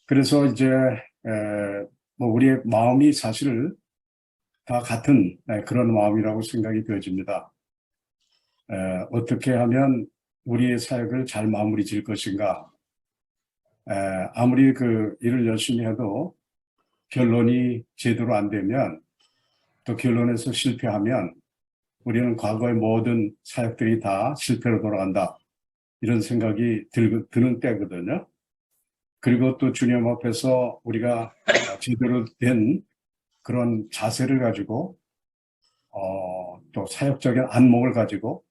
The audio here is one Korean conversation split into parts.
그래서 이제 뭐 우리의 마음이 사실 다 같은 그런 마음이라고 생각이 되어집니다. 어떻게 하면 우리의 사역을 잘 마무리 지을 것인가. 아무리 그 일을 열심히 해도 결론이 제대로 안 되면, 또 결론에서 실패하면 우리는 과거의 모든 사역들이 다 실패로 돌아간다, 이런 생각이 드는 때거든요. 그리고 또 주님 앞에서 우리가 제대로 된 그런 자세를 가지고 또 사역적인 안목을 가지고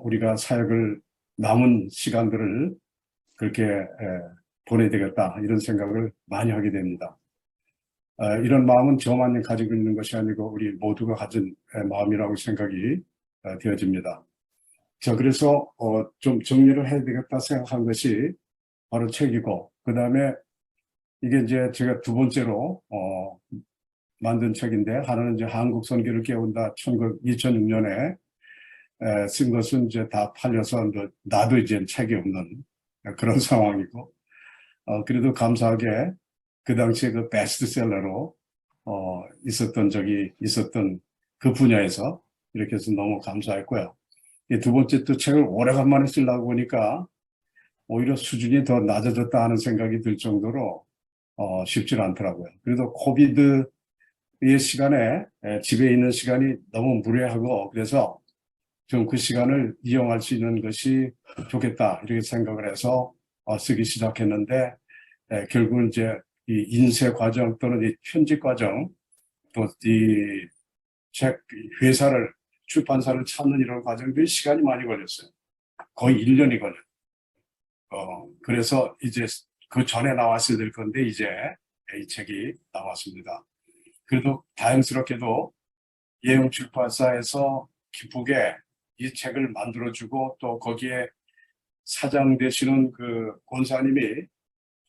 우리가 사역을 남은 시간들을 그렇게 보내야 되겠다, 이런 생각을 많이 하게 됩니다. 이런 마음은 저만 가지고 있는 것이 아니고 우리 모두가 가진 마음이라고 생각이 되어집니다. 자, 그래서 좀 정리를 해야 되겠다 생각한 것이 바로 책이고, 그 다음에 이게 이제 제가 두 번째로 만든 책인데, 하나는 이제 한국 선교를 깨운다 2006년에 쓴 것은 이제 다 팔려서 나도 이제 책이 없는 그런 상황이고, 그래도 감사하게 그 당시에 그 베스트셀러로 있었던 적이 있었던 그 분야에서 이렇게 해서 너무 감사했고요. 이 두 번째 또 책을 오래간만에 쓰려고 보니까 오히려 수준이 더 낮아졌다 하는 생각이 들 정도로 쉽지 않더라고요. 그래도 코비드의 시간에 집에 있는 시간이 너무 무례하고, 그래서 좀 그 시간을 이용할 수 있는 것이 좋겠다, 이렇게 생각을 해서 쓰기 시작했는데, 결국은 이제 이 인쇄 과정 또는 이 편집 과정, 또 이 책 회사를, 출판사를 찾는 이런 과정들이 시간이 많이 걸렸어요. 거의 1년이 걸렸어요. 그래서 이제 그 전에 나왔어야 될 건데 이제 이 책이 나왔습니다. 그래도 다행스럽게도 예영 출판사에서 기쁘게 이 책을 만들어주고, 또 거기에 사장 되시는 그 권사님이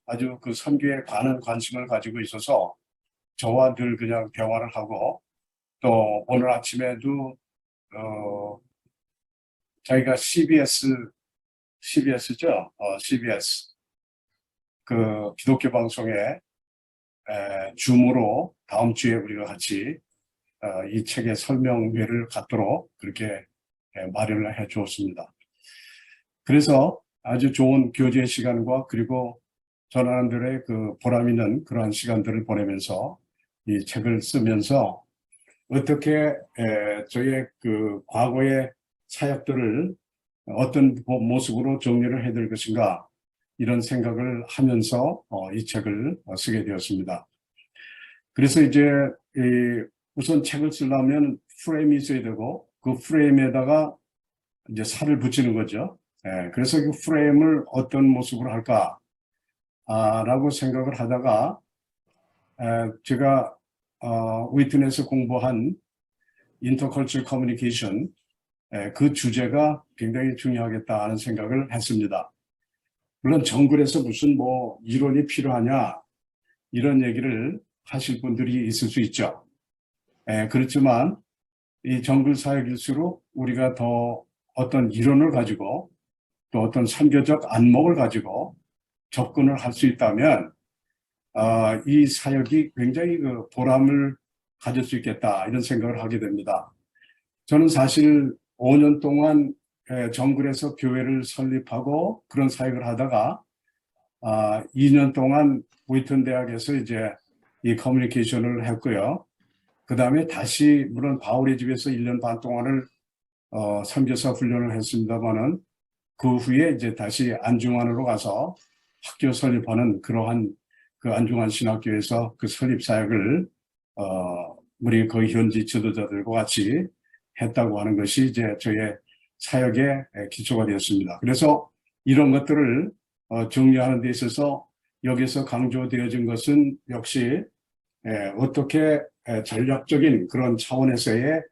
아주 그 선교에 많은 관심을 가지고 있어서 저와 늘 그냥 대화를 하고, 또 오늘 아침에도 저희가 CBS죠. CBS 그 기독교 방송에 줌으로 다음 주에 우리가 같이 이 책의 설명회를 갖도록 그렇게 마련을 해 주었습니다. 그래서 아주 좋은 교제 시간과, 그리고 전환들의 그 보람 있는 그러한 시간들을 보내면서 이 책을 쓰면서 어떻게 저희의 그 과거의 사역들을 어떤 모습으로 정리를 해야 될 것인가, 이런 생각을 하면서 이 책을 쓰게 되었습니다. 그래서 이제 우선 책을 쓰려면 프레임이 있어야 되고, 그 프레임에다가 이제 살을 붙이는 거죠. 그래서 그 프레임을 어떤 모습으로 할까 라고 생각을 하다가 제가 위튼에서 공부한 인터컬처럴 커뮤니케이션, 그 주제가 굉장히 중요하겠다 하는 생각을 했습니다. 물론 정글에서 무슨 뭐 이론이 필요하냐, 이런 얘기를 하실 분들이 있을 수 있죠. 그렇지만 이 정글 사역일수록 우리가 더 어떤 이론을 가지고, 또 어떤 선교적 안목을 가지고 접근을 할 수 있다면 이 사역이 굉장히 그 보람을 가질 수 있겠다, 이런 생각을 하게 됩니다. 저는 사실 5년 동안 정글에서 교회를 설립하고 그런 사역을 하다가 2년 동안 위튼 대학에서 이제 이 커뮤니케이션을 했고요. 그 다음에 다시 물론 바울의 집에서 1년 반 동안을 선교사 훈련을 했습니다만은, 그 후에 이제 다시 안중환으로 가서 학교 설립하는 그러한 그 안중환 신학교에서 그 설립 사역을 우리 거기 현지 지도자들과 같이 했다고 하는 것이 이제 저의 사역의 기초가 되었습니다. 그래서 이런 것들을 정리하는 데 있어서 여기서 강조되어진 것은 역시 어떻게 전략적인 그런 차원에서의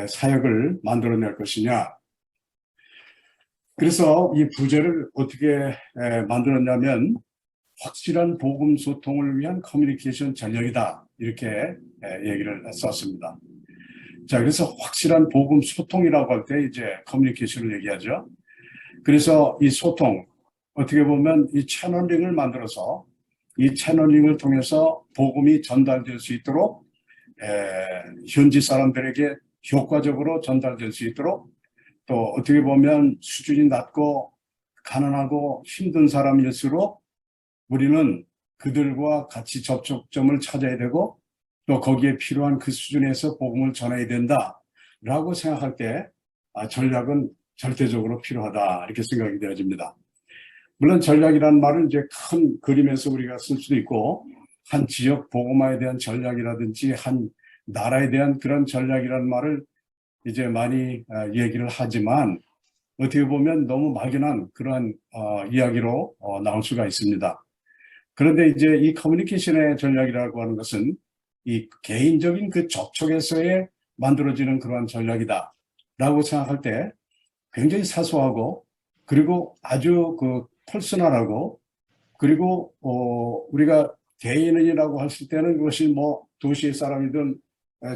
사역을 만들어낼 것이냐. 그래서 이 부제를 어떻게 만들었냐면, 확실한 복음 소통을 위한 커뮤니케이션 전략이다, 이렇게 얘기를 썼습니다. 자, 그래서 확실한 복음 소통이라고 할 때 이제 커뮤니케이션을 얘기하죠. 그래서 이 소통, 어떻게 보면 이 채널링을 만들어서 이 채널링을 통해서 복음이 전달될 수 있도록 현지 사람들에게 효과적으로 전달될 수 있도록 또 어떻게 보면 수준이 낮고 가난하고 힘든 사람일수록 우리는 그들과 같이 접촉점을 찾아야 되고 또 거기에 필요한 그 수준에서 복음을 전해야 된다라고 생각할 때 전략은 절대적으로 필요하다 이렇게 생각이 되어집니다. 물론 전략이라는 말은 이제 큰 그림에서 우리가 쓸 수도 있고 한 지역 복음화에 대한 전략이라든지 한 나라에 대한 그런 전략이라는 말을 이제 많이 얘기를 하지만 어떻게 보면 너무 막연한 그러한 이야기로 나올 수가 있습니다. 그런데 이제 이 커뮤니케이션의 전략이라고 하는 것은 이 개인적인 그 접촉에서의 만들어지는 그러한 전략이다 라고 생각할 때 굉장히 사소하고 그리고 아주 그 퍼스널하고 그리고 우리가 개인이라고 했을 때는 그것이 뭐 도시의 사람이든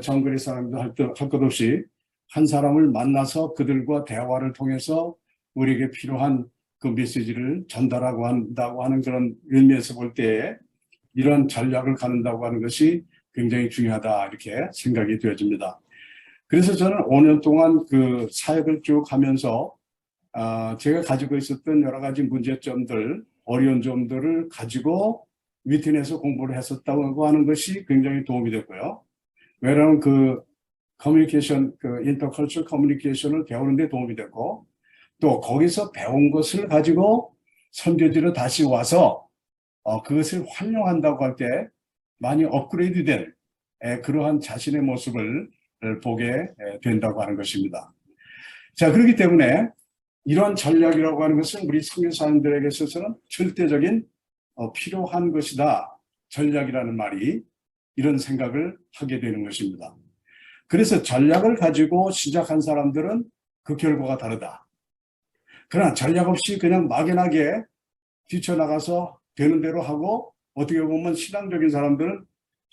정글의 사람이든 할 것 없이 한 사람을 만나서 그들과 대화를 통해서 우리에게 필요한 그 메시지를 전달하고 한다고 하는 그런 의미에서 볼 때 이런 전략을 갖는다고 하는 것이 굉장히 중요하다 이렇게 생각이 되어집니다. 그래서 저는 5년 동안 그 사역을 쭉 하면서 제가 가지고 있었던 여러 가지 문제점들, 어려운 점들을 가지고 위튼에서 공부를 했었다고 하는 것이 굉장히 도움이 됐고요. 왜냐하면 그 커뮤니케이션, 그 인터컬처럴 커뮤니케이션을 배우는 데 도움이 됐고 또 거기서 배운 것을 가지고 선교지로 다시 와서 그것을 활용한다고 할 때 많이 업그레이드된 그러한 자신의 모습을 보게 된다고 하는 것입니다. 자, 그렇기 때문에 이러한 전략이라고 하는 것은 우리 선교사님들에게 있어서는 절대적인 필요한 것이다. 전략이라는 말이 이런 생각을 하게 되는 것입니다. 그래서 전략을 가지고 시작한 사람들은 그 결과가 다르다. 그러나 전략 없이 그냥 막연하게 뛰쳐나가서 되는 대로 하고 어떻게 보면 신앙적인 사람들은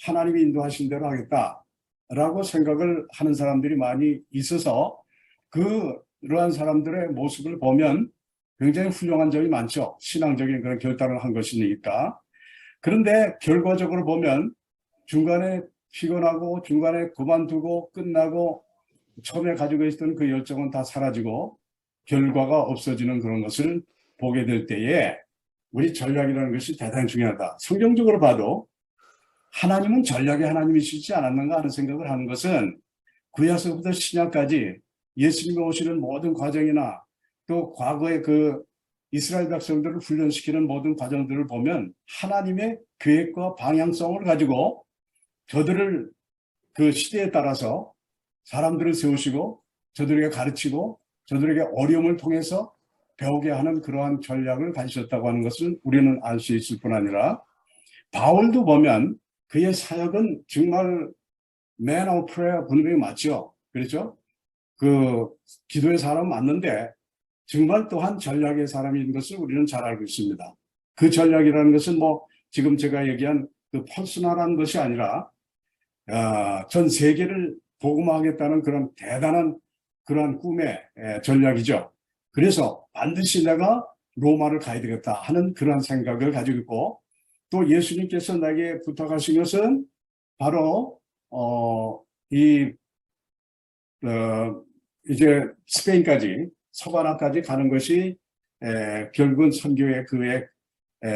하나님이 인도하신 대로 하겠다라고 생각을 하는 사람들이 많이 있어서 그러한 사람들의 모습을 보면 굉장히 훌륭한 점이 많죠. 신앙적인 그런 결단을 한 것이니까. 그런데 결과적으로 보면 중간에 피곤하고 중간에 그만두고 끝나고 처음에 가지고 있었던 그 열정은 다 사라지고 결과가 없어지는 그런 것을 보게 될 때에 우리 전략이라는 것이 대단히 중요하다. 성경적으로 봐도 하나님은 전략의 하나님이시지 않았는가 하는 생각을 하는 것은 구약서부터 신약까지 예수님이 오시는 모든 과정이나 또 과거의 그 이스라엘 백성들을 훈련시키는 모든 과정들을 보면 하나님의 계획과 방향성을 가지고 저들을 그 시대에 따라서 사람들을 세우시고 저들에게 가르치고 저들에게 어려움을 통해서 배우게 하는 그러한 전략을 가지셨다고 하는 것을 우리는 알 수 있을 뿐 아니라 바울도 보면 그의 사역은 정말 man of prayer 분명히 맞죠. 그렇죠? 그 기도의 사람 맞는데 정말 또한 전략의 사람인 것을 우리는 잘 알고 있습니다. 그 전략이라는 것은 뭐 지금 제가 얘기한 그 퍼스널한 것이 아니라 전 세계를 복음화하겠다는 그런 대단한 그런 꿈의 전략이죠. 그래서 반드시 내가 로마를 가야 되겠다 하는 그런 생각을 가지고 있고 또 예수님께서 나에게 부탁하신 것은 바로 이제 스페인까지 서바나까지 가는 것이 결국은 선교의 그의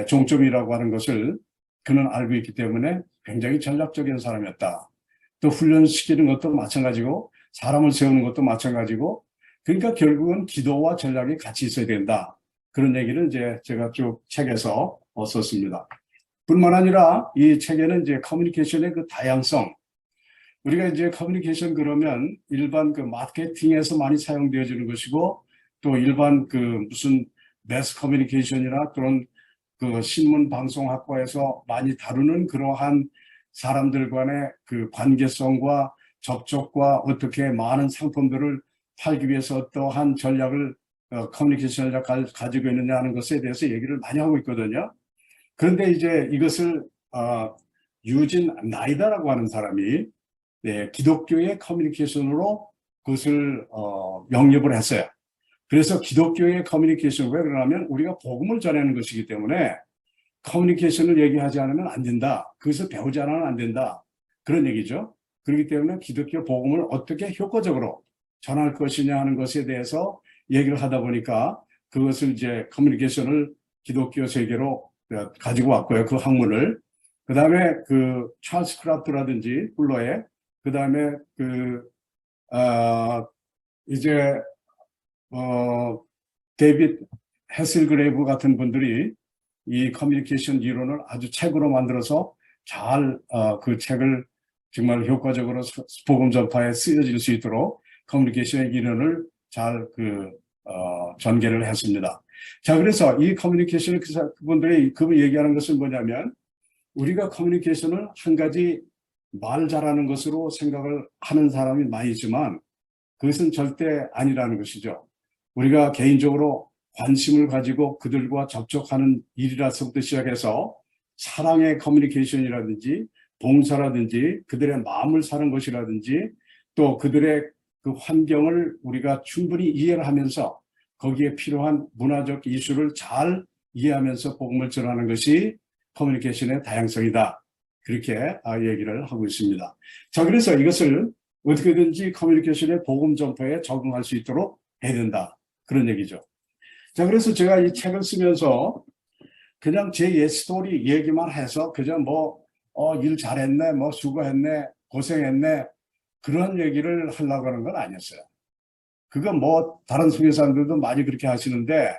종점이라고 하는 것을 그는 알고 있기 때문에 굉장히 전략적인 사람이었다. 또 훈련시키는 것도 마찬가지고 사람을 세우는 것도 마찬가지고 그러니까 결국은 기도와 전략이 같이 있어야 된다. 그런 얘기를 이제 제가 쭉 책에서 썼습니다. 뿐만 아니라 이 책에는 이제 커뮤니케이션의 그 다양성, 우리가 이제 커뮤니케이션 그러면 일반 그 마케팅에서 많이 사용되어지는 것이고 또 일반 그 무슨 매스 커뮤니케이션이나 그런 그 신문 방송학과에서 많이 다루는 그러한 사람들 간의 그 관계성과 접촉과 어떻게 많은 상품들을 팔기 위해서 어떠한 전략을 커뮤니케이션 전략을 가지고 있느냐 하는 것에 대해서 얘기를 많이 하고 있거든요. 그런데 이제 이것을 유진 나이다라고 하는 사람이 기독교의 커뮤니케이션으로 그것을 영입을 했어요. 그래서 기독교의 커뮤니케이션, 왜 그러냐면 우리가 복음을 전하는 것이기 때문에 커뮤니케이션을 얘기하지 않으면 안 된다. 그것을 배우지 않으면 안 된다. 그런 얘기죠. 그렇기 때문에 기독교 복음을 어떻게 효과적으로 전할 것이냐 하는 것에 대해서 얘기를 하다 보니까 그것을 이제 커뮤니케이션을 기독교 세계로 가지고 왔고요. 그 학문을. 그 다음에 그 찰스 크라프트라든지 훌러의, 그 다음에 이제, 데이빗 해슬그레이브 같은 분들이 이 커뮤니케이션 이론을 아주 책으로 만들어서 잘, 그 책을 정말 효과적으로 복음 전파에 쓰여질 수 있도록 커뮤니케이션 이론을 잘 전개를 했습니다. 자, 그래서 이 커뮤니케이션 그분들이 얘기하는 것은 뭐냐면 우리가 커뮤니케이션을 한 가지 말 잘하는 것으로 생각을 하는 사람이 많이 있지만 그것은 절대 아니라는 것이죠. 우리가 개인적으로 관심을 가지고 그들과 접촉하는 일이라서부터 시작해서 사랑의 커뮤니케이션이라든지 봉사라든지 그들의 마음을 사는 것이라든지 또 그들의 그 환경을 우리가 충분히 이해를 하면서 거기에 필요한 문화적 이슈를 잘 이해하면서 복음을 전하는 것이 커뮤니케이션의 다양성이다. 그렇게 얘기를 하고 있습니다. 자, 그래서 이것을 어떻게든지 커뮤니케이션의 복음 전파에 적응할 수 있도록 해야 된다. 그런 얘기죠. 자, 그래서 제가 이 책을 쓰면서 그냥 제 옛 스토리 얘기만 해서 그저 일 잘했네, 수고했네, 고생했네, 그런 얘기를 하려고 하는 건 아니었어요. 그거 다른 선교사님들도 많이 그렇게 하시는데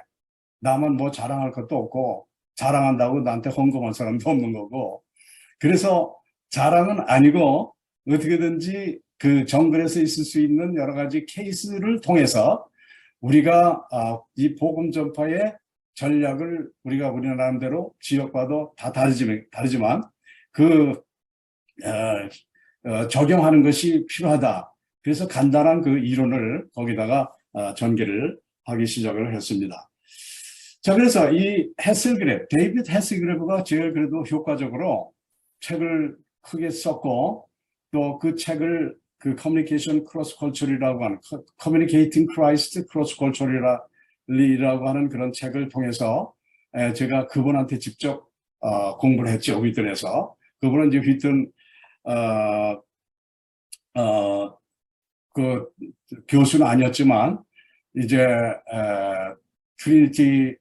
나만 자랑할 것도 없고 자랑한다고 나한테 헌금할 사람도 없는 거고, 그래서 자랑은 아니고 어떻게든지 그 정글에서 있을 수 있는 여러 가지 케이스를 통해서 우리가 이 복음 전파의 전략을 우리가 우리 나름대로 지역과도 다 다르지만 적용하는 것이 필요하다. 그래서 간단한 그 이론을 거기다가 전개를 하기 시작을 했습니다. 자, 그래서 이 데이빗 해슬그래브가 제일 그래도 효과적으로 책을 크게 썼고 또 그 책을 그 커뮤니케이션 크로스 컬처리라고 하는 커뮤니케이팅 크라이스트 크로스 컬처리라고 하는 그런 책을 통해서 제가 그분한테 직접 공부를 했죠. 휘튼에서. 그분은 이제 휘튼 그 교수는 아니었지만 이제 트리니티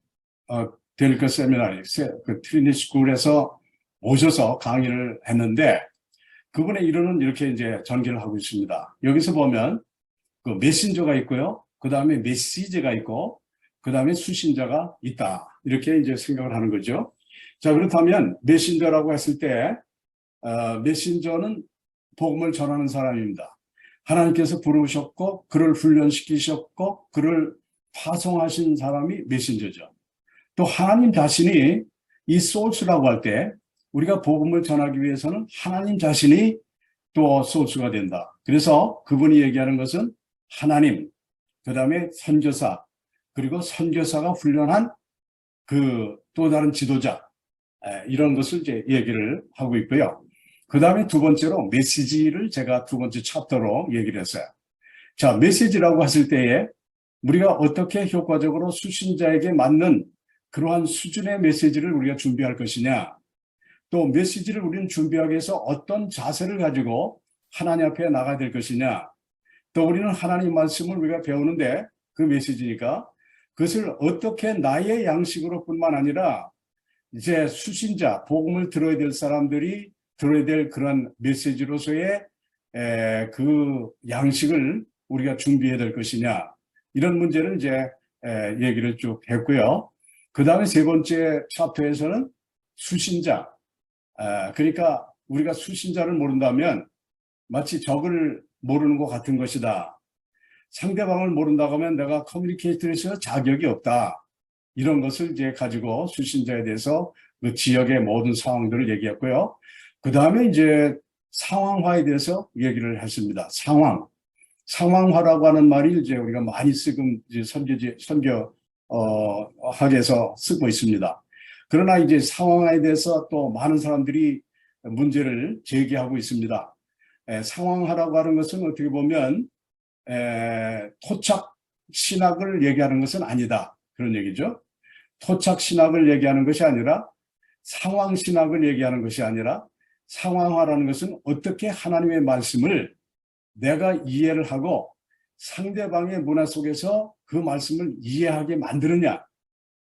델크 세미나리 그 트리니티 스쿨에서 오셔서 강의를 했는데 그분의 이론은 이렇게 이제 전개를 하고 있습니다. 여기서 보면 그 메신저가 있고요. 그 다음에 메시지가 있고 그 다음에 수신자가 있다. 이렇게 이제 생각을 하는 거죠. 자, 그렇다면 메신저라고 했을 때 메신저는 복음을 전하는 사람입니다. 하나님께서 부르셨고 그를 훈련시키셨고 그를 파송하신 사람이 메신저죠. 또 하나님 자신이 이 소스라고 할 때 우리가 복음을 전하기 위해서는 하나님 자신이 또 소스가 된다. 그래서 그분이 얘기하는 것은 하나님, 그 다음에 선교사, 그리고 선교사가 훈련한 그 또 다른 지도자, 이런 것을 이제 얘기를 하고 있고요. 그 다음에 두 번째로 메시지를 제가 두 번째 챕터로 얘기를 했어요. 자, 메시지라고 했을 때에 우리가 어떻게 효과적으로 수신자에게 맞는 그러한 수준의 메시지를 우리가 준비할 것이냐, 또 메시지를 우리는 준비하기 위해서 어떤 자세를 가지고 하나님 앞에 나가야 될 것이냐, 또 우리는 하나님 말씀을 우리가 배우는데 그 메시지니까 그것을 어떻게 나의 양식으로 뿐만 아니라 이제 수신자, 복음을 들어야 될 사람들이 들어야 될 그런 메시지로서의 그 양식을 우리가 준비해야 될 것이냐, 이런 문제를 이제 얘기를 쭉 했고요. 그 다음에 세 번째 챕터에서는 수신자, 그러니까 우리가 수신자를 모른다면 마치 적을 모르는 것 같은 것이다. 상대방을 모른다고 하면 내가 커뮤니케이터에서 자격이 없다. 이런 것을 이제 가지고 수신자에 대해서 그 지역의 모든 상황들을 얘기했고요. 그 다음에 이제 상황화에 대해서 얘기를 했습니다. 상황화라고 하는 말이 이제 우리가 많이 지금 이제 학에서 쓰고 있습니다. 그러나 이제 상황화에 대해서 또 많은 사람들이 문제를 제기하고 있습니다. 상황화라고 하는 것은 어떻게 보면 토착 신학을 얘기하는 것은 아니다. 그런 얘기죠. 토착 신학을 얘기하는 것이 아니라 상황 신학을 얘기하는 것이 아니라 상황화라는 것은 어떻게 하나님의 말씀을 내가 이해를 하고 상대방의 문화 속에서 그 말씀을 이해하게 만드느냐.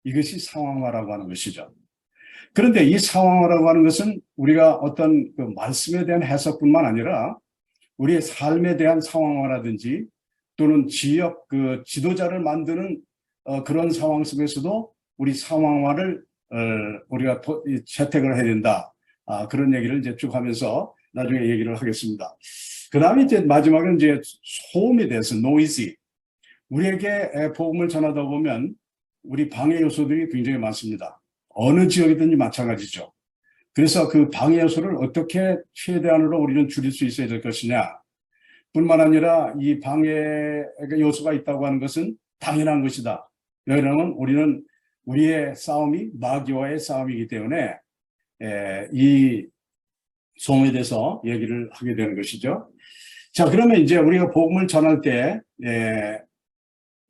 이것이 상황화라고 하는 것이죠. 그런데 이 상황화라고 하는 것은 우리가 어떤 그 말씀에 대한 해석뿐만 아니라 우리의 삶에 대한 상황화라든지 또는 지역 그 지도자를 만드는 그런 상황 속에서도 우리 상황화를 우리가 채택을 해야 된다. 그런 얘기를 이제 쭉 하면서 나중에 얘기를 하겠습니다. 그 다음에 이제 마지막은 이제 소음에 대해서 noisy. 우리에게 복음을 전하다 보면 우리 방해 요소들이 굉장히 많습니다. 어느 지역이든지 마찬가지죠. 그래서 그 방해 요소를 어떻게 최대한으로 우리는 줄일 수 있어야 될 것이냐. 뿐만 아니라 이 방해 요소가 있다고 하는 것은 당연한 것이다. 왜냐하면 우리는 우리의 싸움이 마귀와의 싸움이기 때문에 이 소음에 대해서 얘기를 하게 되는 것이죠. 자, 그러면 이제 우리가 복음을 전할 때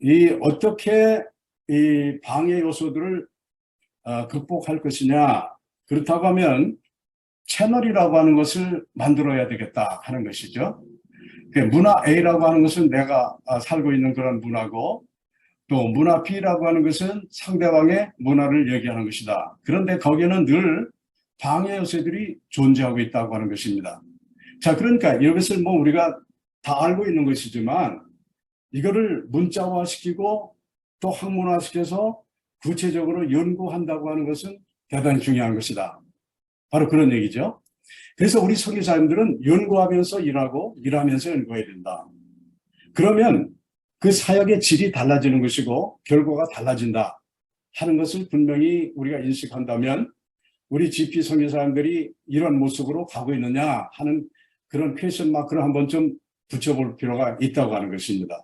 이 어떻게 이 방해 요소들을 극복할 것이냐. 그렇다고 하면 채널이라고 하는 것을 만들어야 되겠다 하는 것이죠. 문화 A라고 하는 것은 내가 살고 있는 그런 문화고 또 문화 B라고 하는 것은 상대방의 문화를 얘기하는 것이다. 그런데 거기에는 늘 방해 요소들이 존재하고 있다고 하는 것입니다. 자, 그러니까 이것을 뭐 우리가 다 알고 있는 것이지만 이거를 문자화시키고 또 학문화시켜서 구체적으로 연구한다고 하는 것은 대단히 중요한 것이다. 바로 그런 얘기죠. 그래서 우리 선교사님들은 연구하면서 일하고 일하면서 연구해야 된다. 그러면 그 사역의 질이 달라지는 것이고 결과가 달라진다 하는 것을 분명히 우리가 인식한다면 우리 GP 선교사님들이 이런 모습으로 가고 있느냐 하는 그런 퀘스천 마크를 한번 좀 붙여볼 필요가 있다고 하는 것입니다.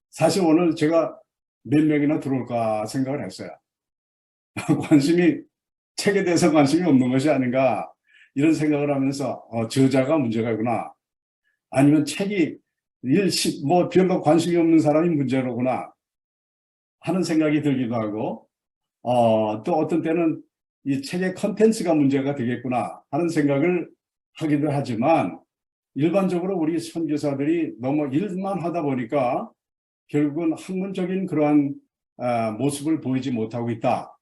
사실 오늘 제가 몇 명이나 들어올까 생각을 했어요. 관심이 책에 대해서 관심이 없는 것이 아닌가 이런 생각을 하면서 저자가 문제가 있구나. 아니면 책이 뭐 별로 관심이 없는 사람이 문제로구나 하는 생각이 들기도 하고 또 어떤 때는 이 책의 컨텐츠가 문제가 되겠구나 하는 생각을 하기도 하지만 일반적으로 우리 선교사들이 너무 일만 하다 보니까 결국은 학문적인 그러한 모습을 보이지 못하고 있다.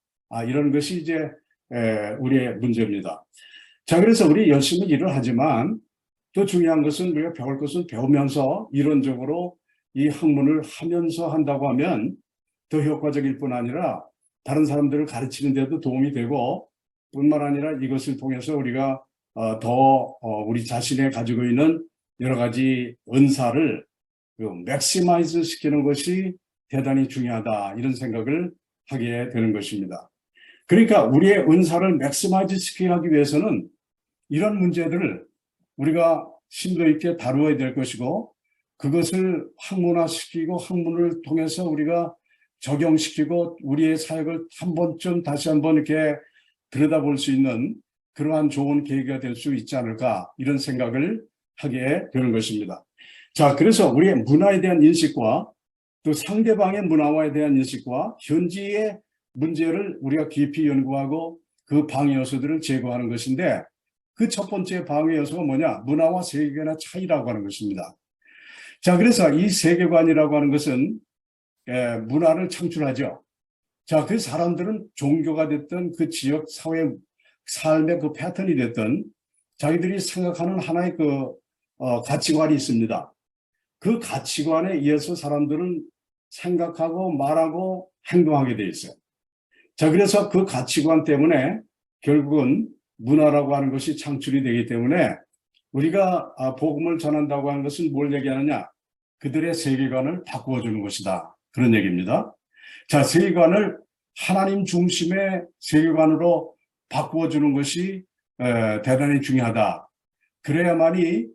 이런 것이 이제 우리의 문제입니다. 자, 그래서 우리 열심히 일을 하지만 또 중요한 것은 우리가 배울 것은 배우면서 이론적으로 이 학문을 하면서 한다고 하면 더 효과적일 뿐 아니라 다른 사람들을 가르치는 데도 도움이 되고 뿐만 아니라 이것을 통해서 우리가 더 우리 자신의 가지고 있는 여러 가지 은사를 맥시마이즈 시키는 것이 대단히 중요하다 이런 생각을 하게 되는 것입니다. 그러니까 우리의 은사를 맥시마이즈 시키기 위해서는 이런 문제들을 우리가 심도 있게 다루어야 될 것이고 그것을 학문화시키고 학문을 통해서 우리가 적용시키고 우리의 사역을 한 번쯤 다시 한번 이렇게 들여다볼 수 있는 그러한 좋은 계기가 될 수 있지 않을까 이런 생각을 하게 되는 것입니다. 자, 그래서 우리의 문화에 대한 인식과 또 상대방의 문화에 대한 인식과 현지의 문제를 우리가 깊이 연구하고 그 방해 요소들을 제거하는 것인데 그 첫 번째 방해 요소가 뭐냐? 문화와 세계관의 차이라고 하는 것입니다. 자, 그래서 이 세계관이라고 하는 것은 문화를 창출하죠. 자, 그 사람들은 종교가 됐든 그 지역 사회 삶의 그 패턴이 됐든 자기들이 생각하는 하나의 그 가치관이 있습니다. 그 가치관에 의해서 사람들은 생각하고 말하고 행동하게 돼 있어요. 자, 그래서 그 가치관 때문에 결국은 문화라고 하는 것이 창출이 되기 때문에 우리가 복음을 전한다고 하는 것은 뭘 얘기하느냐? 그들의 세계관을 바꾸어 주는 것이다. 그런 얘기입니다. 자, 세계관을 하나님 중심의 세계관으로 바꾸어 주는 것이 대단히 중요하다. 그래야만이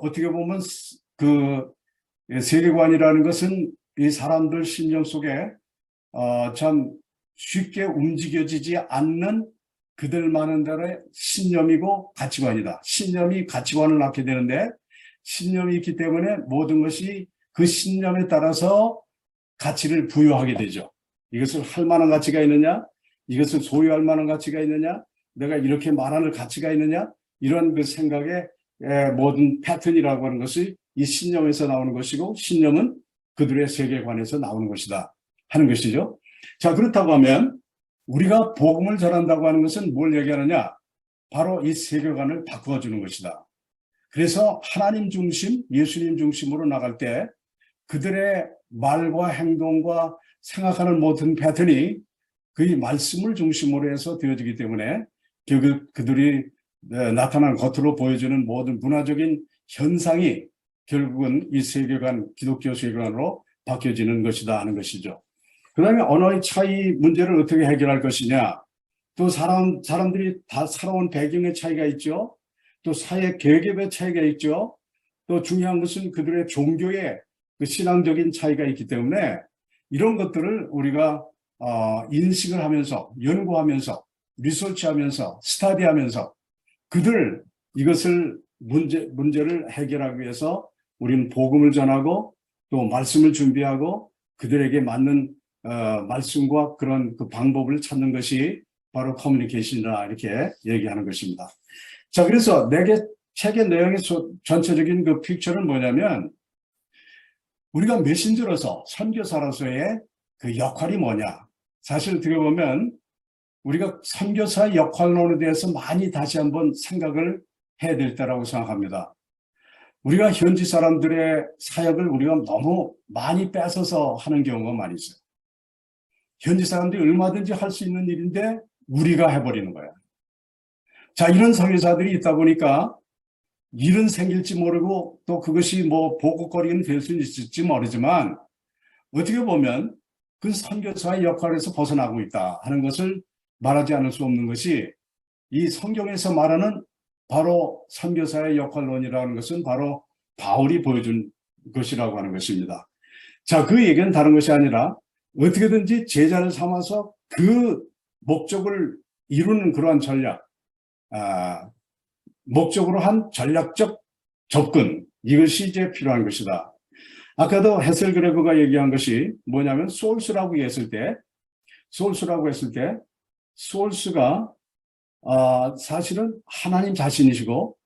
어떻게 보면 그 세계관이라는 것은 이 사람들 심령 속에 참 쉽게 움직여지지 않는 그들만의 신념이고 가치관이다. 신념이 가치관을 낳게 되는데 신념이 있기 때문에 모든 것이 그 신념에 따라서 가치를 부여하게 되죠. 이것을 할 만한 가치가 있느냐? 이것을 소유할 만한 가치가 있느냐? 내가 이렇게 말하는 가치가 있느냐? 이런 그 생각의 모든 패턴이라고 하는 것이 이 신념에서 나오는 것이고, 신념은 그들의 세계관에서 나오는 것이다 하는 것이죠. 자, 그렇다고 하면 우리가 복음을 전한다고 하는 것은 뭘 얘기하느냐? 바로 이 세계관을 바꾸어주는 것이다. 그래서 하나님 중심, 예수님 중심으로 나갈 때 그들의 말과 행동과 생각하는 모든 패턴이 그의 말씀을 중심으로 해서 되어지기 때문에 그들이 나타난 겉으로 보여주는 모든 문화적인 현상이 결국은 이 세계관, 기독교 세계관으로 바뀌어지는 것이다 하는 것이죠. 그 다음에 언어의 차이 문제를 어떻게 해결할 것이냐. 또 사람들이 다 살아온 배경의 차이가 있죠. 또 사회 계급의 차이가 있죠. 또 중요한 것은 그들의 종교의 그 신앙적인 차이가 있기 때문에 이런 것들을 우리가 인식을 하면서, 연구하면서, 리서치하면서, 스터디하면서 이것을 문제를 해결하기 위해서 우리는 복음을 전하고 또 말씀을 준비하고 그들에게 맞는 말씀과 그런 그 방법을 찾는 것이 바로 커뮤니케이션이다 이렇게 얘기하는 것입니다. 자, 그래서 책의 내용의 전체적인 그 픽처는 뭐냐면 우리가 메신저로서 선교사로서의 그 역할이 뭐냐. 사실 어떻게 보면 우리가 선교사의 역할론에 대해서 많이 다시 한번 생각을 해야 될 때라고 생각합니다. 우리가 현지 사람들의 사역을 우리가 너무 많이 뺏어서 하는 경우가 많이 있어요. 현지 사람들이 얼마든지 할 수 있는 일인데 우리가 해버리는 거야. 자, 이런 선교사들이 있다 보니까 일은 생길지 모르고 또 그것이 뭐 보고거리는 될 수는 있을지 모르지만 어떻게 보면 그 선교사의 역할에서 벗어나고 있다 하는 것을 말하지 않을 수 없는 것이 이 성경에서 말하는 바로 선교사의 역할론이라는 것은 바로 바울이 보여준 것이라고 하는 것입니다. 자, 그 얘기는 다른 것이 아니라 어떻게든지 제자를 삼아서 그 목적을 이루는 그러한 전략, 목적으로 한 전략적 접근, 이것이 이제 필요한 것이다. 아까도 헤셀 그레거가 얘기한 것이 뭐냐면 소울스라고 했을 때 소울스가 사실은 하나님 자신이시고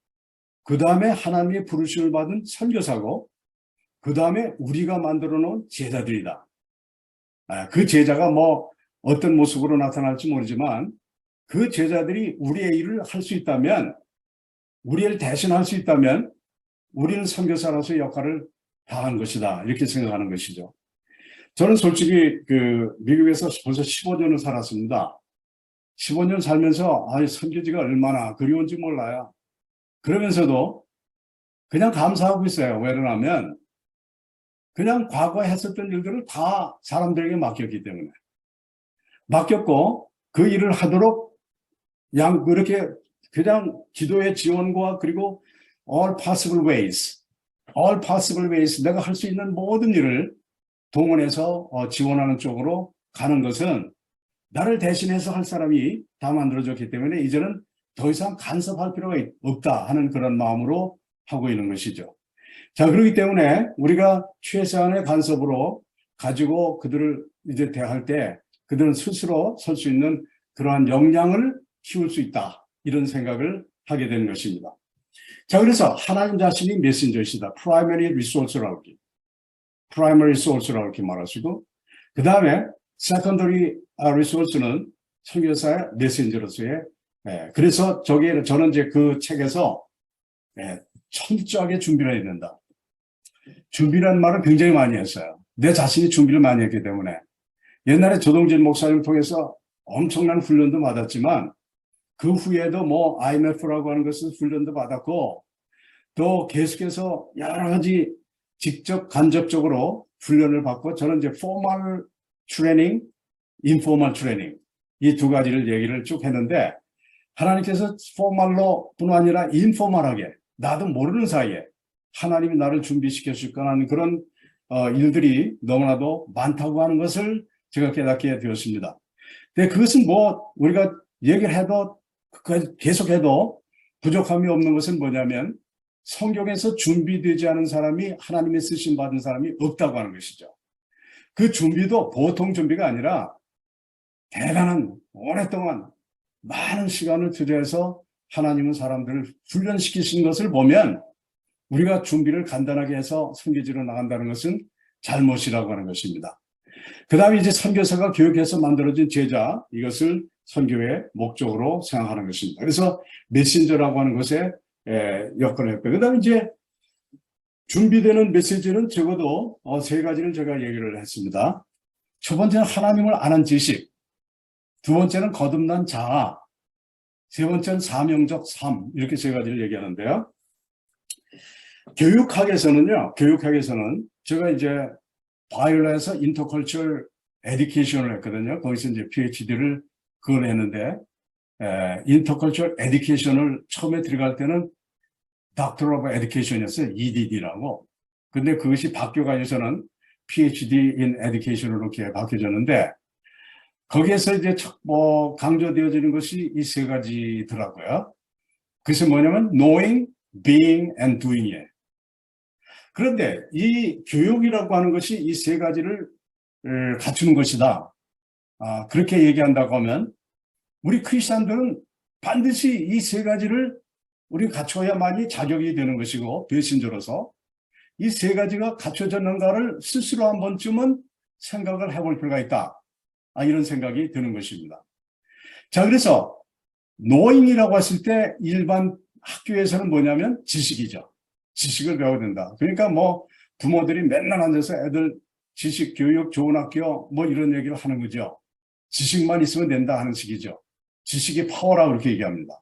그 다음에 하나님의 부르심을 받은 선교사고 그 다음에 우리가 만들어 놓은 제자들이다. 그 제자가 뭐 어떤 모습으로 나타날지 모르지만 그 제자들이 우리의 일을 할 수 있다면, 우리를 대신할 수 있다면 우리는 선교사로서의 역할을 다한 것이다 이렇게 생각하는 것이죠. 저는 솔직히 미국에서 벌써 15년을 살았습니다. 15년 살면서 선교지가 얼마나 그리운지 몰라요. 그러면서도 그냥 감사하고 있어요. 왜냐하면 그냥 과거에 했었던 일들을 다 사람들에게 맡겼기 때문에 맡겼고 그 일을 하도록 그렇게 그냥 기도의 지원과 그리고 all possible ways 내가 할 수 있는 모든 일을 동원해서 지원하는 쪽으로 가는 것은 나를 대신해서 할 사람이 다 만들어졌기 때문에 이제는 더 이상 간섭할 필요가 없다 하는 그런 마음으로 하고 있는 것이죠. 자, 그렇기 때문에 우리가 최소한의 간섭으로 가지고 그들을 이제 대할 때 그들은 스스로 설 수 있는 그러한 역량을 키울 수 있다 이런 생각을 하게 되는 것입니다. 자, 그래서 하나님 자신이 메신저이시다. primary resource라고 이렇게 말하시고 그 다음에 secondary resource는 선교사의 메신저로서의 그래서 저는 이제 그 책에서 철저하게 준비를 해야 된다. 준비라는 말을 굉장히 많이 했어요. 내 자신이 준비를 많이 했기 때문에 옛날에 조동진 목사님을 통해서 엄청난 훈련도 받았지만 그 후에도 뭐 IMF라고 하는 것을 훈련도 받았고 또 계속해서 여러 가지 직접 간접적으로 훈련을 받고 저는 이제 formal training, informal training 이 두 가지를 얘기를 쭉 했는데 하나님께서 formal로 뿐 아니라 informal하게 나도 모르는 사이에 하나님이 나를 준비시켜 줄 거라는 그런 일들이 너무나도 많다고 하는 것을 제가 깨닫게 되었습니다. 근데 그것은 뭐 우리가 얘기를 해도 계속해도 부족함이 없는 것은 뭐냐면 성경에서 준비되지 않은 사람이 하나님의 쓰심 받은 사람이 없다고 하는 것이죠. 그 준비도 보통 준비가 아니라 대단한 오랫동안 많은 시간을 투자해서 하나님은 사람들을 훈련시키신 것을 보면 우리가 준비를 간단하게 해서 선교지로 나간다는 것은 잘못이라고 하는 것입니다. 그 다음에 이제 선교사가 교육해서 만들어진 제자, 이것을 선교의 목적으로 생각하는 것입니다. 그래서 메신저라고 하는 것에 여건을 했고요. 그 다음에 이제 준비되는 메시지는 적어도 세 가지를 제가 얘기를 했습니다. 첫 번째는 하나님을 아는 지식, 두 번째는 거듭난 자아, 세 번째는 사명적 삶, 이렇게 세 가지를 얘기하는데요. 교육학에서는 제가 이제 바이올라에서 인터컬처럴 에듀케이션을 했거든요. 거기서 이제 PhD를 그걸 했는데, 인터컬처럴 에듀케이션을 처음에 들어갈 때는 Doctor of Education이었어요. EDD라고. 근데 그것이 바뀌어가지고서는 PhD in Education으로 이렇게 바뀌어졌는데, 거기에서 이제 강조되어지는 것이 이 세 가지더라고요. 그것이 뭐냐면 knowing, being, and doing이에요. 그런데 이 교육이라고 하는 것이 이 세 가지를 갖추는 것이다. 그렇게 얘기한다고 하면 우리 크리스찬들은 반드시 이 세 가지를 우리 갖춰야만이 자격이 되는 것이고, 배신자로서 이 세 가지가 갖춰졌는가를 스스로 한 번쯤은 생각을 해볼 필요가 있다. 이런 생각이 드는 것입니다. 자, 그래서 knowing이라고 했을 때 일반 학교에서는 뭐냐면 지식이죠. 지식을 배워야 된다. 그러니까 뭐 부모들이 맨날 앉아서 애들 지식 교육 좋은 학교 뭐 이런 얘기를 하는 거죠. 지식만 있으면 된다 하는 식이죠. 지식이 파워라고 그렇게 얘기합니다.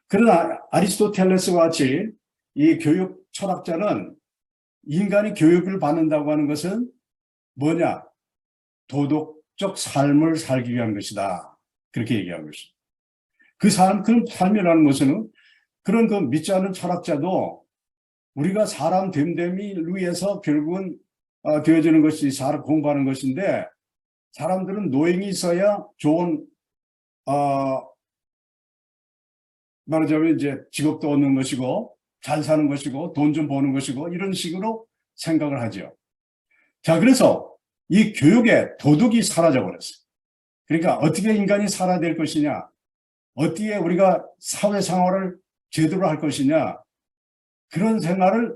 그러나 아리스토텔레스와 같이 이 교육 철학자는 인간이 교육을 받는다고 하는 것은 뭐냐? 도덕적 삶을 살기 위한 것이다. 그렇게 얘기하고 있습니다. 그 삶이라는 것은 그런 그 믿지 않는 철학자도 우리가 사람 됨됨이를 위해서 결국은 되어지는 것이 사람 공부하는 것인데, 사람들은 노행이 있어야 좋은 말하자면 이제 직업도 얻는 것이고 잘 사는 것이고 돈 좀 버는 것이고 이런 식으로 생각을 하죠. 자, 그래서 이 교육의 도덕이 사라져 버렸어요. 그러니까 어떻게 인간이 살아야 될 것이냐, 어떻게 우리가 사회생활을 제대로 할 것이냐, 그런 생각을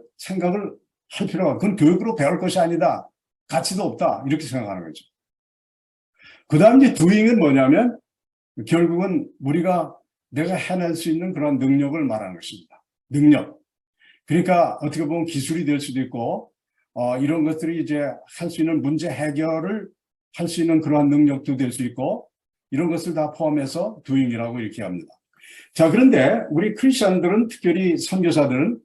할 필요가, 그건 교육으로 배울 것이 아니다. 가치도 없다. 이렇게 생각하는 거죠. 그 다음 이제 doing은 뭐냐면 결국은 내가 해낼 수 있는 그런 능력을 말하는 것입니다. 능력. 그러니까 어떻게 보면 기술이 될 수도 있고, 이런 것들이 이제 할 수 있는 문제 해결을 할 수 있는 그러한 능력도 될 수 있고, 이런 것을 다 포함해서 doing이라고 이렇게 합니다. 자, 그런데 우리 크리스천들은, 특별히 선교사들은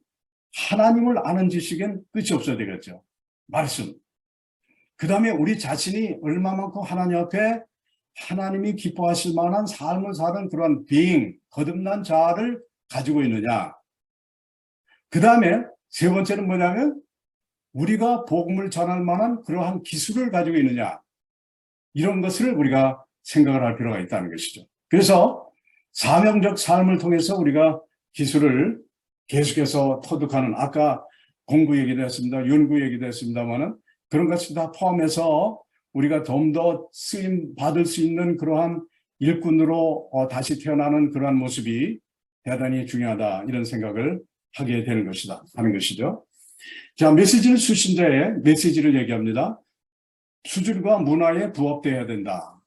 하나님을 아는 지식엔 끝이 없어야 되겠죠. 말씀. 그 다음에 우리 자신이 얼마만큼 하나님 앞에 하나님이 기뻐하실 만한 삶을 사는 그런 being, 거듭난 자아를 가지고 있느냐. 그 다음에 세 번째는 뭐냐면 우리가 복음을 전할 만한 그러한 기술을 가지고 있느냐. 이런 것을 우리가 생각을 할 필요가 있다는 것이죠. 그래서 사명적 삶을 통해서 우리가 기술을 계속해서 터득하는, 아까 공부 얘기도 했습니다. 연구 얘기도 했습니다만은 그런 것을 다 포함해서 우리가 좀 더 쓰임 받을 수 있는 그러한 일꾼으로 다시 태어나는 그러한 모습이 대단히 중요하다. 이런 생각을 하게 되는 것이다. 하는 것이죠. 자, 메시지는 수신자의 메시지를 얘기합니다. 수준과 문화에 부합되어야 된다.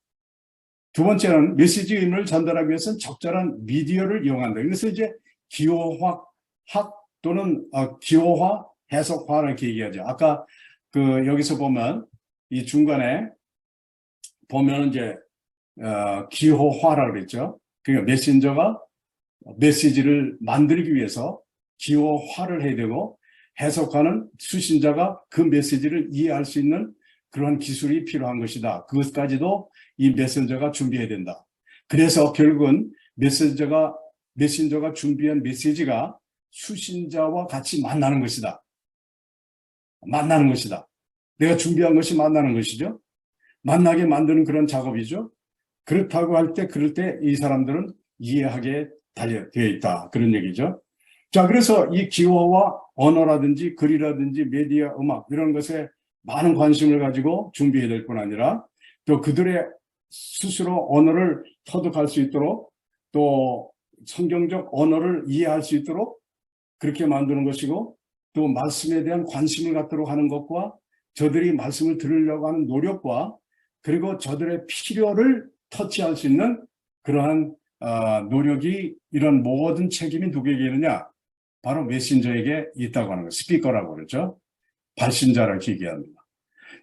두 번째는 메시지 의미를 전달하기 위해서는 적절한 미디어를 이용한다. 그래서 이제 기호학 또는 기호화, 해석화 이렇게 얘기하죠. 아까 여기서 보면 이 중간에 보면 이제 기호화라고 그랬죠. 그러니까 메신저가 메시지를 만들기 위해서 기호화를 해야 되고, 해석하는 수신자가 그 메시지를 이해할 수 있는 그런 기술이 필요한 것이다. 그것까지도 이 메신저가 준비해야 된다. 그래서 결국은 메신저가 준비한 메시지가 수신자와 같이 만나는 것이다. 만나는 것이다. 내가 준비한 것이 만나는 것이죠. 만나게 만드는 그런 작업이죠. 그렇다고 할 때, 그럴 때 이 사람들은 이해하게 되어 있다. 그런 얘기죠. 자, 그래서 이 기호와 언어라든지 글이라든지 미디어, 음악 이런 것에 많은 관심을 가지고 준비해야 될 뿐 아니라 또 그들의 스스로 언어를 터득할 수 있도록 또 성경적 언어를 이해할 수 있도록 그렇게 만드는 것이고 또 말씀에 대한 관심을 갖도록 하는 것과 저들이 말씀을 들으려고 하는 노력과 그리고 저들의 필요를 터치할 수 있는 그러한 노력이 이런 모든 책임이 누구에게 있느냐? 바로 메신저에게 있다고 하는 거예요. 스피커라고 그러죠. 발신자를 얘기합니다.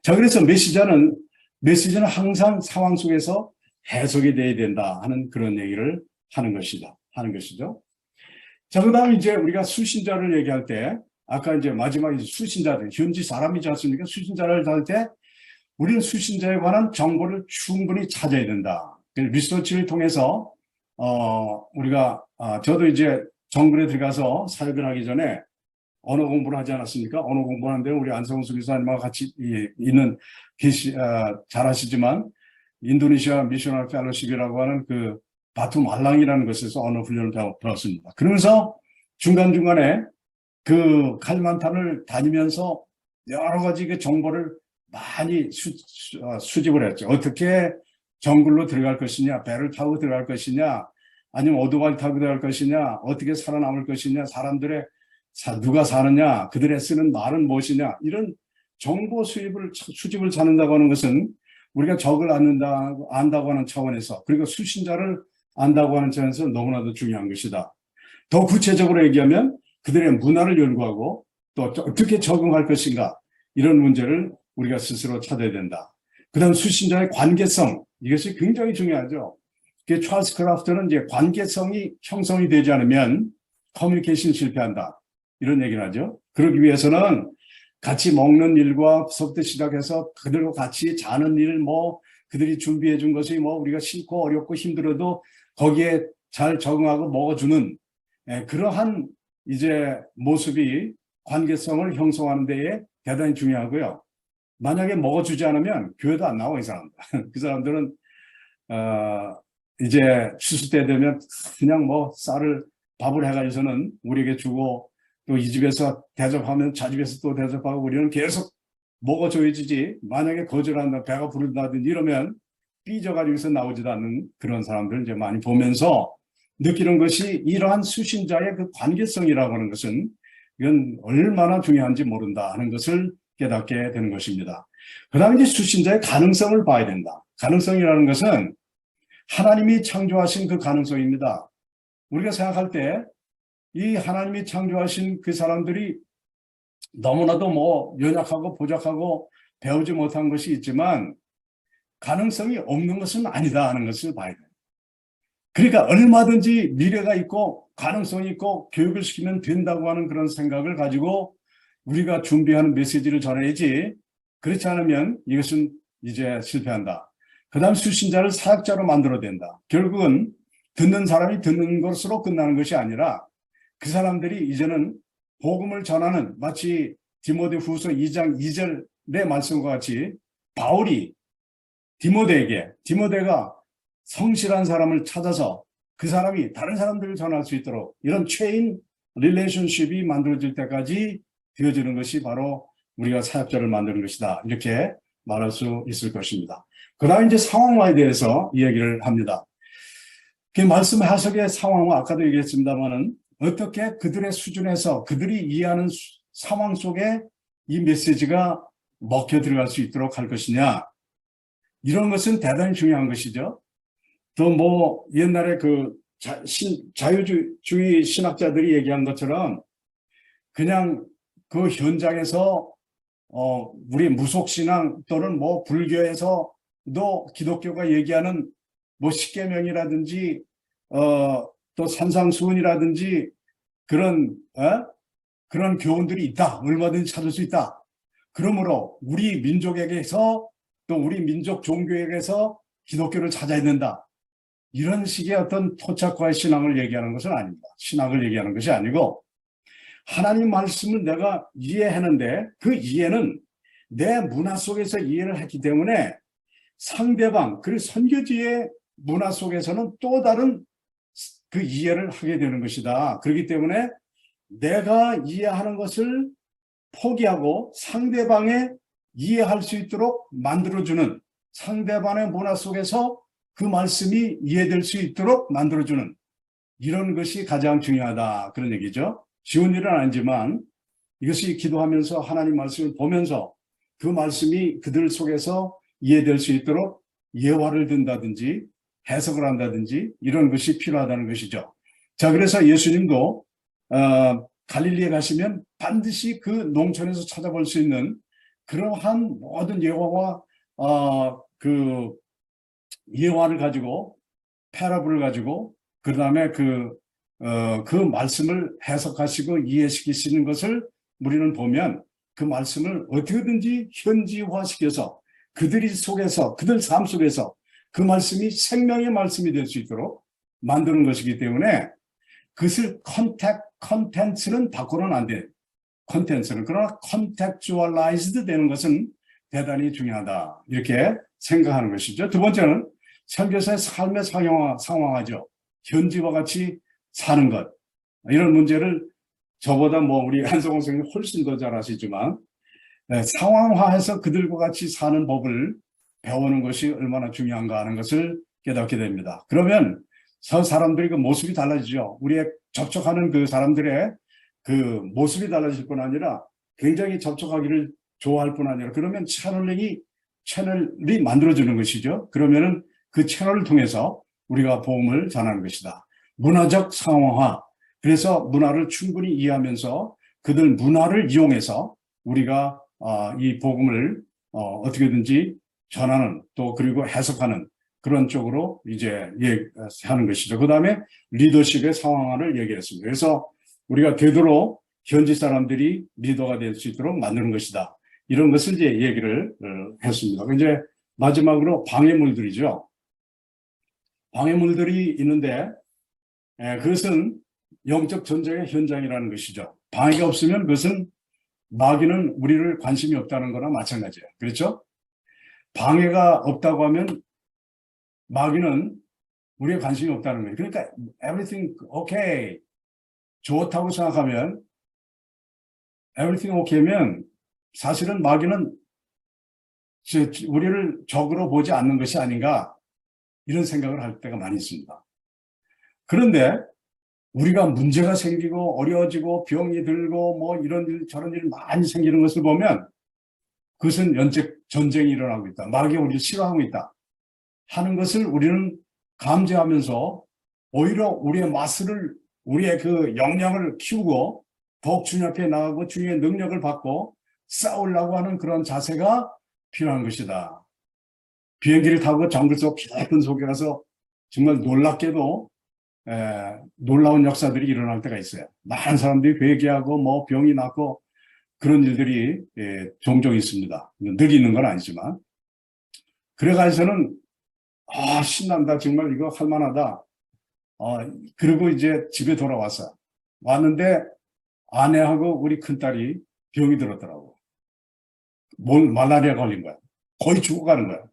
자, 그래서 메시지는 항상 상황 속에서 해석이 돼야 된다 하는 그런 얘기를 하는 것이죠. 자, 그 다음에 이제 우리가 수신자를 얘기할 때, 아까 이제 마지막에 수신자들, 현지 사람이지 않습니까? 수신자를 할 때, 우리는 수신자에 관한 정보를 충분히 찾아야 된다. 리서치를 통해서, 저도 이제 정글에 들어가서 사역을 하기 전에 언어 공부를 하지 않았습니까? 언어 공부를 하는데 우리 안성수 교사님과 같이 잘 아시지만 인도네시아 미셔널 펠로십이라고 하는 그 바투 말랑이라는 곳에서 언어 훈련을 들었습니다. 그러면서 중간중간에 그 칼만탄을 다니면서 여러 가지 그 정보를 많이 수집을 했죠. 어떻게 정글로 들어갈 것이냐, 배를 타고 들어갈 것이냐, 아니면 오토바이 타고 들어갈 것이냐, 어떻게 살아남을 것이냐, 사람들의 누가 사느냐, 그들의 쓰는 말은 무엇이냐, 이런 정보 수집을 찾는다고 하는 것은 우리가 적을 안다고 하는 차원에서, 그리고 수신자를 안다고 하는 차원에서 너무나도 중요한 것이다. 더 구체적으로 얘기하면 그들의 문화를 연구하고 또 어떻게 적응할 것인가, 이런 문제를 우리가 스스로 찾아야 된다. 그 다음 수신자의 관계성, 이것이 굉장히 중요하죠. 찰스 크라프트는 이제 관계성이 형성이 되지 않으면 커뮤니케이션 실패한다, 이런 얘기를 하죠. 그러기 위해서는 같이 먹는 일과부터 시작해서 그들과 같이 자는 일, 그들이 준비해 준 것이 우리가 싫고 어렵고 힘들어도 거기에 잘 적응하고 먹어주는 그러한 이제 모습이 관계성을 형성하는 데에 대단히 중요하고요. 만약에 먹어주지 않으면 교회도 안 나와, 이 사람들. 그 사람들은 이제 추수 때 되면 그냥 쌀을 밥을 해가지고서는 우리에게 주고 또 이 집에서 대접하면 저 집에서 또 대접하고 우리는 계속 먹어줘야지. 만약에 거절한다, 배가 부른다든지 이러면 삐져가지고서 나오지도 않는 그런 사람들을 이제 많이 보면서 느끼는 것이 이러한 수신자의 그 관계성이라고 하는 것은 이건 얼마나 중요한지 모른다 하는 것을 깨닫게 되는 것입니다. 그 다음에 이제 수신자의 가능성을 봐야 된다. 가능성이라는 것은 하나님이 창조하신 그 가능성입니다. 우리가 생각할 때 이 하나님이 창조하신 그 사람들이 너무나도 연약하고 보잡하고 배우지 못한 것이 있지만 가능성이 없는 것은 아니다 하는 것을 봐야 돼요. 그러니까 얼마든지 미래가 있고 가능성이 있고 교육을 시키면 된다고 하는 그런 생각을 가지고 우리가 준비하는 메시지를 전해야지, 그렇지 않으면 이것은 이제 실패한다. 그 다음 수신자를 사역자로 만들어야 된다. 결국은 듣는 사람이 듣는 것으로 끝나는 것이 아니라 그 사람들이 이제는 복음을 전하는, 마치 디모데후서 2장 2절의 말씀과 같이 바울이 디모데가 성실한 사람을 찾아서 그 사람이 다른 사람들을 전할 수 있도록 이런 체인 릴레이션십이 만들어질 때까지 되어지는 것이 바로 우리가 사역자를 만드는 것이다, 이렇게 말할 수 있을 것입니다. 그 다음에 이제 상황화에 대해서 이야기를 합니다. 그 말씀 해석의 상황화, 아까도 얘기했습니다만은 어떻게 그들의 수준에서 그들이 이해하는 상황 속에 이 메시지가 먹혀 들어갈 수 있도록 할 것이냐, 이런 것은 대단히 중요한 것이죠. 또 옛날에 그 자유주의 신학자들이 얘기한 것처럼 그냥 그 현장에서 우리 무속신앙 또는 불교에서도 기독교가 얘기하는 십계명이라든지 또 산상수훈이라든지 그런 교훈들이 있다, 얼마든지 찾을 수 있다. 그러므로 우리 민족에게서 또 우리 민족 종교에게서 기독교를 찾아야 된다, 이런 식의 어떤 토착화의 신앙을 얘기하는 것은 아닙니다. 신학을 얘기하는 것이 아니고 하나님 말씀을 내가 이해하는데 그 이해는 내 문화 속에서 이해를 했기 때문에 상대방, 그리고 선교지의 문화 속에서는 또 다른 그 이해를 하게 되는 것이다. 그렇기 때문에 내가 이해하는 것을 포기하고 상대방의 이해할 수 있도록 만들어주는, 상대방의 문화 속에서 그 말씀이 이해될 수 있도록 만들어주는, 이런 것이 가장 중요하다, 그런 얘기죠. 쉬운 일은 아니지만 이것이 기도하면서 하나님 말씀을 보면서 그 말씀이 그들 속에서 이해될 수 있도록 예화를 든다든지 해석을 한다든지 이런 것이 필요하다는 것이죠. 자, 그래서 예수님도 갈릴리에 가시면 반드시 그 농촌에서 찾아볼 수 있는 그러한 모든 예화와 그 예화를 가지고, 패러블을 가지고, 그 다음에 그 말씀을 해석하시고 이해시키시는 것을 우리는 보면 그 말씀을 어떻게든지 현지화시켜서 그들이 속에서, 그들 삶 속에서 그 말씀이 생명의 말씀이 될 수 있도록 만드는 것이기 때문에 그것을 컨텐츠는 바꾸는 안 돼. 컨텐츠는. 그러나 컨텍주얼라이즈드 되는 것은 대단히 중요하다, 이렇게 생각하는 것이죠. 두 번째는 설교사의 삶의 상황화죠. 현지와 같이 사는 것. 이런 문제를 저보다 뭐 우리 한성호 선생님 훨씬 더 잘 아시지만 상황화해서 그들과 같이 사는 법을 배우는 것이 얼마나 중요한가 하는 것을 깨닫게 됩니다. 그러면 사람들이 그 모습이 달라지죠. 우리의 접촉하는 그 사람들의 그 모습이 달라질 뿐 아니라 굉장히 접촉하기를 좋아할 뿐 아니라, 그러면 채널이 만들어지는 것이죠. 그러면은 그 채널을 통해서 우리가 복음을 전하는 것이다. 문화적 상황화. 그래서 문화를 충분히 이해하면서 그들 문화를 이용해서 우리가 이 복음을 어떻게든지 전하는, 또 그리고 해석하는 그런 쪽으로 이제 하는 것이죠. 그 다음에 리더십의 상황화를 얘기했습니다. 그래서 우리가 되도록 현지 사람들이 리더가 될 수 있도록 만드는 것이다, 이런 것을 이제 얘기를 했습니다. 이제 마지막으로 방해물들이죠. 방해물들이 있는데 그것은 영적 전쟁의 현장이라는 것이죠. 방해가 없으면 그것은 마귀는 우리를 관심이 없다는 거나 마찬가지예요. 그렇죠? 방해가 없다고 하면 마귀는 우리에 관심이 없다는 거예요. 그러니까 everything okay, 좋다고 생각하면, everything okay면 사실은 마귀는 우리를 적으로 보지 않는 것이 아닌가, 이런 생각을 할 때가 많이 있습니다. 그런데 우리가 문제가 생기고 어려워지고 병이 들고 뭐 이런 일 저런 일 많이 생기는 것을 보면 그것은 영적 전쟁이 일어나고 있다, 마귀가 우리를 싫어하고 있다 하는 것을 우리는 감지하면서 오히려 우리의 마스를, 우리의 그 역량을 키우고 더욱 주님 앞에 나가고 주님의 능력을 받고 싸우려고 하는 그런 자세가 필요한 것이다. 비행기를 타고 정글 속 깊은 속에 가서 정말 놀랍게도 놀라운 역사들이 일어날 때가 있어요. 많은 사람들이 회개하고 뭐 병이 낫고 그런 일들이 종종 있습니다. 늘 있는 건 아니지만. 그래가지고는 신난다, 정말 이거 할만하다. 그리고 이제 집에 돌아왔어요. 왔는데 아내하고 우리 큰딸이 병이 들었더라고. 말라리아 걸린 거야. 거의 죽어가는 거야.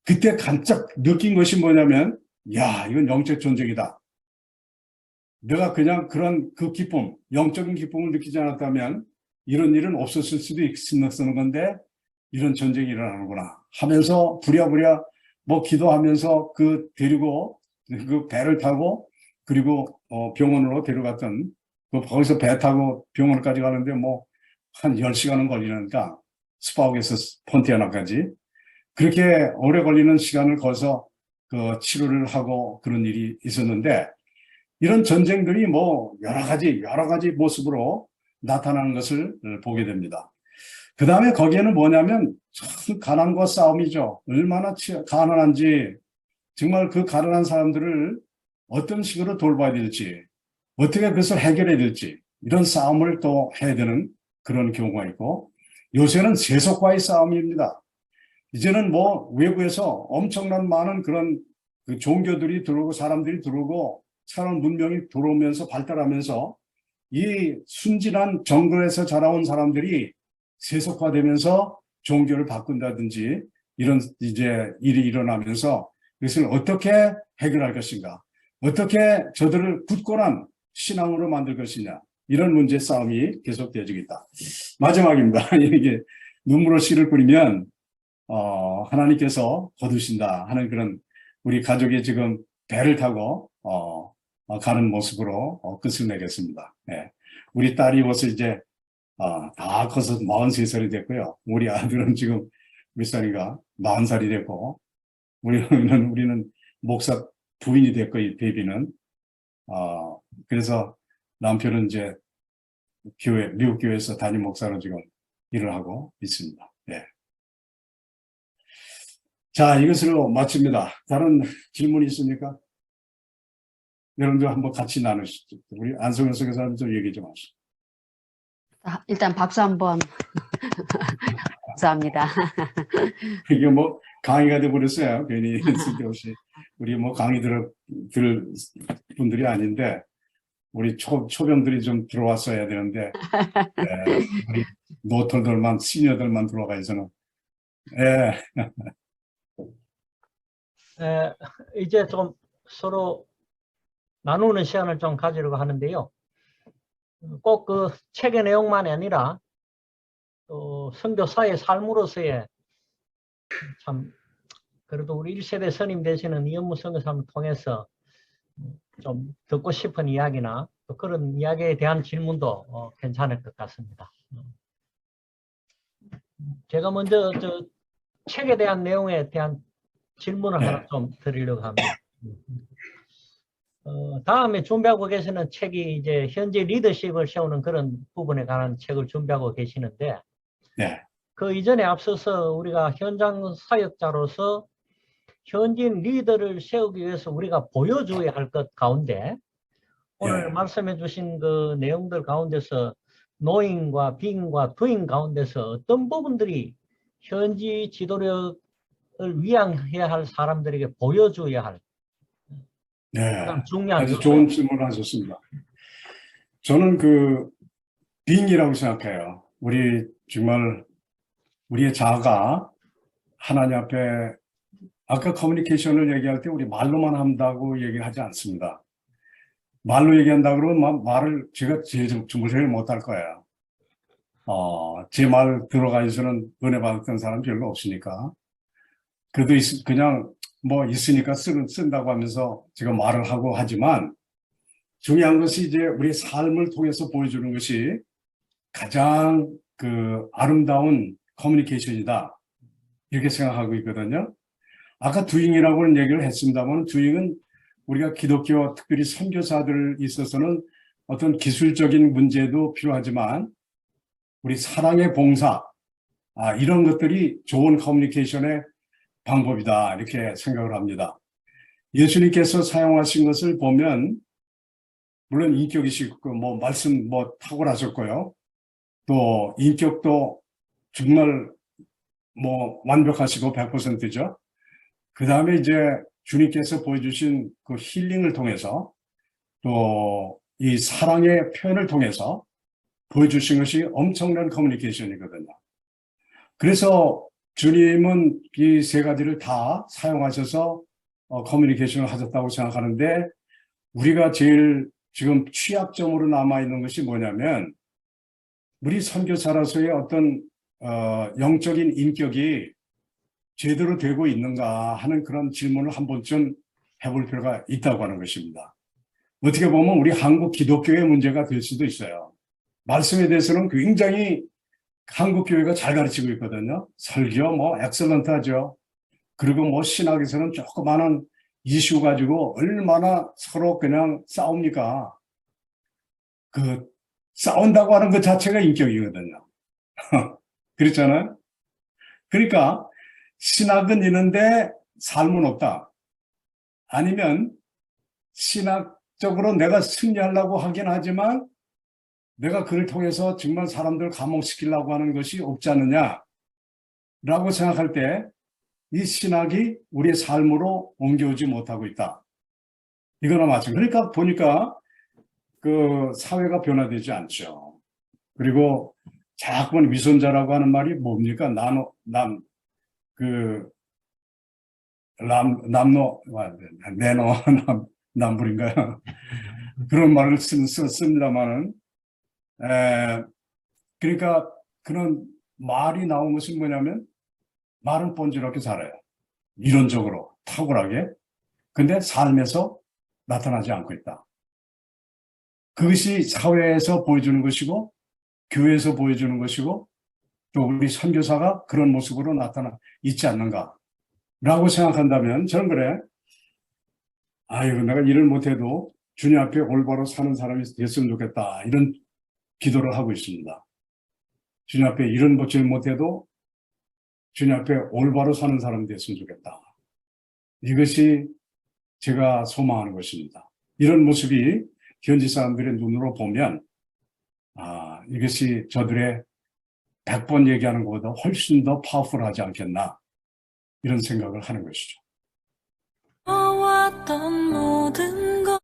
그때 간짝 느낀 것이 뭐냐면, 야, 이건 영적 전쟁이다. 내가 그냥 그런 그 기쁨, 영적인 기쁨을 느끼지 않았다면 이런 일은 없었을 수도 있는 건데 이런 전쟁이 일어나는구나 하면서 부랴부랴 뭐 기도하면서 데리고 그 배를 타고, 그리고 병원으로 데려갔던, 거기서 배 타고 병원까지 가는데 뭐 한 10시간은 걸리니까, 스파욱에서 폰티아나까지 그렇게 오래 걸리는 시간을 거서 그 치료를 하고 그런 일이 있었는데, 이런 전쟁들이 뭐 여러 가지 모습으로 나타나는 것을 보게 됩니다. 그 다음에 거기에는 뭐냐면 참 가난과 싸움이죠. 얼마나 가난한지, 정말 그 가난한 사람들을 어떤 식으로 돌봐야 될지, 어떻게 그것을 해결해야 될지, 이런 싸움을 또 해야 되는 그런 경우가 있고, 요새는 세속과의 싸움입니다. 이제는 뭐 외부에서 엄청난 많은 그런 그 종교들이 들어오고 사람들이 들어오고 새로운 문명이 들어오면서 발달하면서 이 순진한 정글에서 자라온 사람들이 세속화되면서 종교를 바꾼다든지 이런 이제 일이 일어나면서 이것을 어떻게 해결할 것인가, 어떻게 저들을 굳건한 신앙으로 만들 것이냐. 이런 문제 싸움이 계속되어지고 있다. 마지막입니다. 이게 눈물로 씨를 뿌리면 하나님께서 거두신다 하는 그런 우리 가족이 지금 배를 타고 가는 모습으로 끝을 내겠습니다. 예. 우리 딸이 벌써 이제 다 커서 43살이 됐고요. 우리 아들은 지금 몇 살인가? 40살이 됐고 우리는 목사 부인이 됐고 이 베이비는 그래서 남편은 이제 미국 교회에서 담임 목사로 지금 일을 하고 있습니다. 예. 자, 이것으로 마칩니다. 다른 질문이 있습니까? 여러분들 한번 같이 나누시죠. 우리 안성현 선교사님 좀 얘기 좀 하시죠. 일단 박수 한번. 감사합니다. 이게 뭐 강의가 돼버렸어요. 괜히 쓸데없이. 우리 뭐 강의 들을 분들이 아닌데 우리 초병들이 좀 들어왔어야 되는데 우리 노털들만 시니어들만 들어가 있어는 이제 좀 서로 나누는 시간을 좀 가지려고 하는데요. 꼭 그 책의 내용만이 아니라 또 선교사의 삶으로서의 참 그래도 우리 1세대 선임 되시는 이현무 선교사님을 통해서 좀 듣고 싶은 이야기나 또 그런 이야기에 대한 질문도 괜찮을 것 같습니다. 제가 먼저 저 책에 대한 내용에 대한 질문을 하나 좀 드리려고 합니다. 다음에 준비하고 계시는 책이 이제 현재 리더십을 세우는 그런 부분에 관한 책을 준비하고 계시는데 그 이전에 앞서서 우리가 현장 사역자로서 현지인 리더를 세우기 위해서 우리가 보여줘야 할 것 가운데 오늘 말씀해 주신 그 내용들 가운데서 knowing과 being과 doing 가운데서 어떤 부분들이 현지 지도력을 위양해야 할 사람들에게 보여줘야 할 가장 중요한 아주 좋은 질문을 하셨습니다. 저는 그 being이라고 생각해요. 우리 정말 우리의 자아가 하나님 앞에 아까 커뮤니케이션을 얘기할 때 우리 말로만 한다고 얘기하지 않습니다. 말로 얘기한다 그러면 말을 제가 제일 못할 거예요. 제 말 들어가서는 은혜 받았던 사람 별로 없으니까. 그래도 그냥 뭐 있으니까 쓴다고 하면서 제가 말을 하고 하지만 중요한 것이 이제 우리 삶을 통해서 보여주는 것이 가장 그 아름다운 커뮤니케이션이다. 이렇게 생각하고 있거든요. 아까 두잉이라고는 얘기를 했습니다만 두잉은 우리가 기독교 특별히 선교사들 있어서는 어떤 기술적인 문제도 필요하지만 우리 사랑의 봉사 이런 것들이 좋은 커뮤니케이션의 방법이다 이렇게 생각을 합니다. 예수님께서 사용하신 것을 보면 물론 인격이시고 뭐 말씀 뭐 탁월하셨고요. 또 인격도 정말 뭐 완벽하시고 100%죠. 그 다음에 이제 주님께서 보여주신 그 힐링을 통해서 또 이 사랑의 표현을 통해서 보여주신 것이 엄청난 커뮤니케이션이거든요. 그래서 주님은 이 세 가지를 다 사용하셔서 커뮤니케이션을 하셨다고 생각하는데 우리가 제일 지금 취약점으로 남아있는 것이 뭐냐면 우리 선교사로서의 어떤 영적인 인격이 제대로 되고 있는가 하는 그런 질문을 한 번쯤 해볼 필요가 있다고 하는 것입니다. 어떻게 보면 우리 한국 기독교의 문제가 될 수도 있어요. 말씀에 대해서는 굉장히 한국 교회가 잘 가르치고 있거든요. 설교 뭐 엑셀런트하죠. 그리고 뭐 신학에서는 조그마한 이슈 가지고 얼마나 서로 그냥 싸웁니까? 그 싸운다고 하는 것 자체가 인격이거든요. 그렇잖아요. 그러니까 신학은 있는데 삶은 없다. 아니면 신학적으로 내가 승리하려고 하긴 하지만 내가 그를 통해서 정말 사람들을 감옥시키려고 하는 것이 없지 않느냐라고 생각할 때 이 신학이 우리의 삶으로 옮겨오지 못하고 있다. 이거나 마찬가지. 그러니까 보니까 그 사회가 변화되지 않죠. 그리고 자꾸만 위선자라고 하는 말이 뭡니까? 남불인가요? 그런 말을 썼습니다만은, 그러니까 그런 말이 나온 것은 뭐냐면, 말은 뻔뻔하게 살아요. 이론적으로, 탁월하게. 근데 삶에서 나타나지 않고 있다. 그것이 사회에서 보여주는 것이고, 교회에서 보여주는 것이고, 또 우리 선교사가 그런 모습으로 나타나 있지 않는가라고 생각한다면 저는 그래. 아이고, 내가 일을 못해도 주님 앞에 올바로 사는 사람이 됐으면 좋겠다. 이런 기도를 하고 있습니다. 주님 앞에 일은 못지 못해도 주님 앞에 올바로 사는 사람이 됐으면 좋겠다. 이것이 제가 소망하는 것입니다. 이런 모습이 현지 사람들의 눈으로 보면 이것이 저들의 100번 얘기하는 것보다 훨씬 더 파워풀하지 않겠나 이런 생각을 하는 것이죠. 모든